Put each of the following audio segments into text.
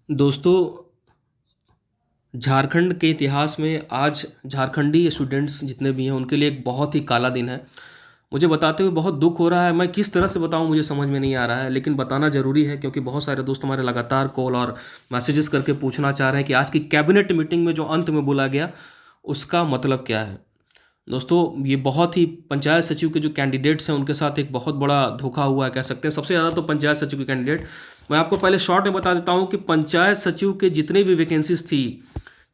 दोस्तों, झारखंड के इतिहास में आज झारखंडी स्टूडेंट्स जितने भी हैं उनके लिए एक बहुत ही काला दिन है। मुझे बताते हुए बहुत दुख हो रहा है। मैं किस तरह से बताऊं मुझे समझ में नहीं आ रहा है, लेकिन बताना ज़रूरी है क्योंकि बहुत सारे दोस्त हमारे लगातार कॉल और मैसेजेस करके पूछना चाह रहे हैं कि आज की कैबिनेट मीटिंग में जो अंत में बोला गया उसका मतलब क्या है। दोस्तों, ये बहुत ही पंचायत सचिव के जो कैंडिडेट्स हैं उनके साथ एक बहुत बड़ा धोखा हुआ है कह सकते हैं। सबसे ज़्यादा तो पंचायत सचिव के कैंडिडेट। मैं आपको पहले शॉर्ट में बता देता हूं कि पंचायत सचिव के जितने भी वैकेंसीज थी,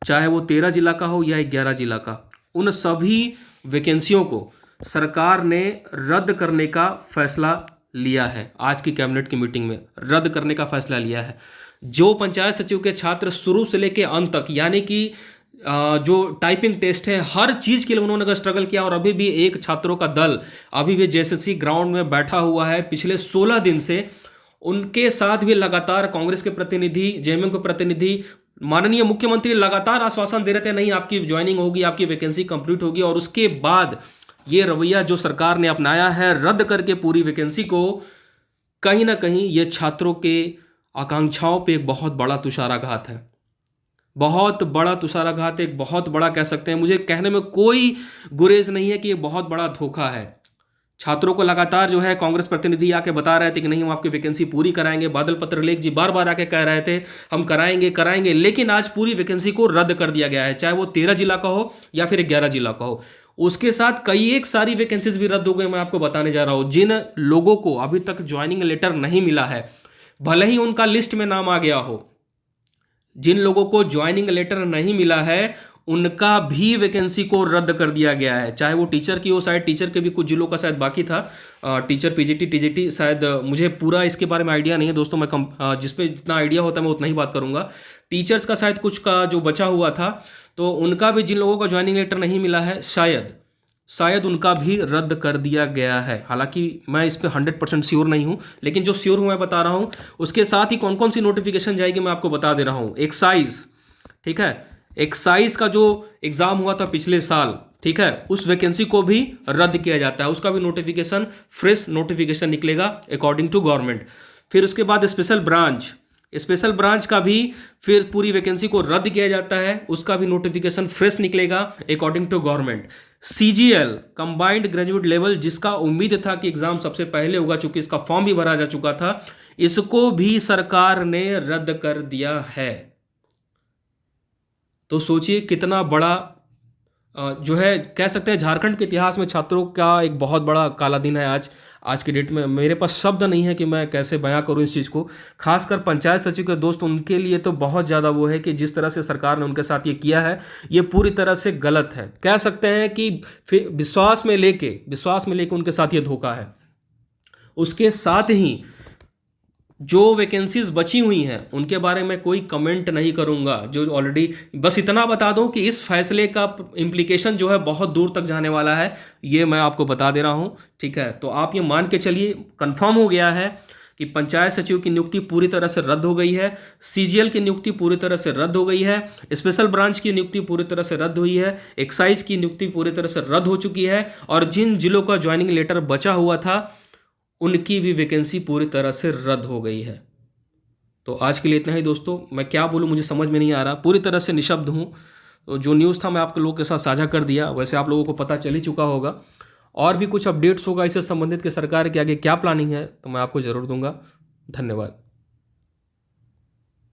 चाहे वो 13 जिला का हो या 11 जिला का, उन सभी वैकेंसियों को सरकार ने रद्द करने का फैसला लिया है। आज की कैबिनेट की मीटिंग में रद्द करने का फैसला लिया है। जो पंचायत सचिव के छात्र शुरू से लेकर अंत तक, यानी कि जो टाइपिंग टेस्ट है, हर चीज के लिए उन्होंने अगर स्ट्रगल किया, और अभी भी एक छात्रों का दल अभी भी जेएसएससी ग्राउंड में बैठा हुआ है पिछले 16 दिन से। उनके साथ भी लगातार कांग्रेस के प्रतिनिधि, जेएमएम के प्रतिनिधि, माननीय मुख्यमंत्री लगातार आश्वासन दे रहे थे नहीं आपकी ज्वाइनिंग होगी, आपकी वैकेंसी कंप्लीट होगी, और उसके बाद ये रवैया जो सरकार ने अपनाया है रद्द करके पूरी वैकेंसी को, कहीं ना कहीं ये छात्रों के आकांक्षाओं पे एक बहुत बड़ा तुषाराघात है। बहुत बड़ा तुषाराघात, एक बहुत बड़ा कह सकते हैं। मुझे कहने में कोई गुरेज नहीं है कि ये बहुत बड़ा धोखा है। छात्रों को लगातार जो है कांग्रेस प्रतिनिधि आके बता रहे थे कि नहीं हम आपकी वैकेंसी पूरी कराएंगे। बादल पत्रलेख जी बार बार आके कह रहे थे हम कराएंगे कराएंगे, लेकिन आज पूरी वैकेंसी को रद्द कर दिया गया है, चाहे वो 13 जिला का हो या फिर 11 जिला का हो। उसके साथ कई एक सारी वैकेंसीज भी रद्द हो गई। मैं आपको बताने जा रहा हूं, जिन लोगों को अभी तक ज्वाइनिंग लेटर नहीं मिला है, भले ही उनका लिस्ट में नाम आ गया हो, जिन लोगों को ज्वाइनिंग लेटर नहीं मिला है उनका भी वैकेंसी को रद्द कर दिया गया है। चाहे वो टीचर की हो, शायद टीचर के भी कुछ जिलों का शायद बाकी था, टीचर पीजीटी टीजीटी शायद, मुझे पूरा इसके बारे में आइडिया नहीं है दोस्तों। मैं जिस पे जितना आइडिया होता है मैं उतना ही बात करूंगा। टीचर्स का शायद कुछ का जो बचा हुआ था, तो उनका भी, जिन लोगों का ज्वाइनिंग लेटर नहीं मिला है, शायद शायद उनका भी रद्द कर दिया गया है। हालांकि मैं इस पे 100% श्योर नहीं हूं, लेकिन जो श्योर हूं मैं बता रहा हूं। उसके साथ ही कौन कौन सी नोटिफिकेशन जाएगी मैं आपको बता दे रहा हूं। एक्साइज, ठीक है, एक्साइज का जो एग्जाम हुआ था पिछले साल, ठीक है, उस वैकेंसी को भी रद्द किया जाता है। उसका भी नोटिफिकेशन, फ्रेश नोटिफिकेशन निकलेगा अकॉर्डिंग टू गवर्नमेंट। फिर उसके बाद स्पेशल ब्रांच, स्पेशल ब्रांच का भी फिर पूरी वैकेंसी को रद्द किया जाता है, उसका भी नोटिफिकेशन फ्रेश निकलेगा according to government. CGL, combined graduate level, जिसका उम्मीद था कि एग्जाम सबसे पहले होगा, चूंकि इसका फॉर्म भी भरा जा चुका था, इसको भी सरकार ने रद्द कर दिया है। तो सोचिए कितना बड़ा जो है कह सकते हैं झारखंड के इतिहास में छात्रों का एक बहुत बड़ा काला दिन है आज। आज की डेट में मेरे पास शब्द नहीं है कि मैं कैसे बयां करूं इस चीज़ को। खासकर पंचायत सचिव के दोस्त, उनके लिए तो बहुत ज़्यादा वो है कि जिस तरह से सरकार ने उनके साथ ये किया है ये पूरी तरह से गलत है। कह सकते हैं कि विश्वास में लेके उनके साथ ये धोखा है। उसके साथ ही जो वैकेंसीज बची हुई हैं उनके बारे में कोई कमेंट नहीं करूंगा, जो ऑलरेडी, बस इतना बता दूं कि इस फैसले का इम्प्लीकेशन जो है बहुत दूर तक जाने वाला है, ये मैं आपको बता दे रहा हूं। ठीक है, तो आप ये मान के चलिए, कंफर्म हो गया है कि पंचायत सचिव की नियुक्ति पूरी तरह से रद्द हो गई है, सीजीएल की नियुक्ति पूरी तरह से रद्द हो गई है, स्पेशल ब्रांच की नियुक्ति पूरी तरह से रद्द हुई है, एक्साइज की नियुक्ति पूरी तरह से रद्द हो चुकी है, और जिन जिलों का ज्वाइनिंग लेटर बचा हुआ था उनकी भी वैकेंसी पूरी तरह से रद्द हो गई है। तो आज के लिए इतना ही दोस्तों। मैं क्या बोलूँ मुझे समझ में नहीं आ रहा, पूरी तरह से निशब्द हूँ। तो जो न्यूज़ था मैं आप लोगों के साथ साझा कर दिया, वैसे आप लोगों को पता चल ही चुका होगा। और भी कुछ अपडेट्स होगा इससे संबंधित कि सरकार के आगे क्या प्लानिंग है तो मैं आपको ज़रूर दूंगा। धन्यवाद।